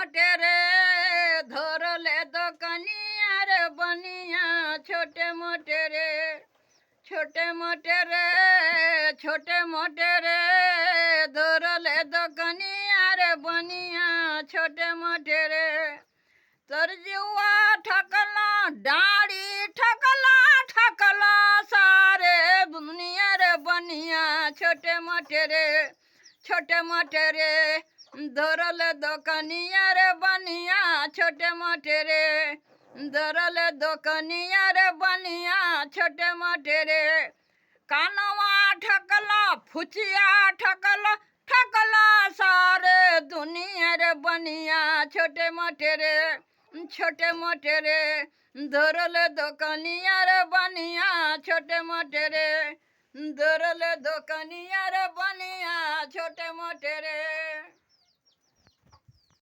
मोटे रे धरले दुकनिया रे बनिया छोटे मोटे रे छोटे मोटे रे छोटे मोटे रे धरले दुकनिया रे बनिया छोटे मोटे रे तरजुआ ठकला डाड़ी ठकला ठकला सारे दुनिया रे बनिया छोटे मोटे रे छोटे मोटे रे धरल दुकनिया रे बनिया छोटे मोटे रे धरल दुकनिया रे बनिया छोटे मोटे रे कानवा ठकला फुचिया ठकला ठकला सारे दुनिया रे बनिया छोटे मोटे रे छोटे मोटे रे धरल दुकनिया रे बनिया छोटे मोटे रे धरल दुकनिया रे बनिया छोटे मोटे रे।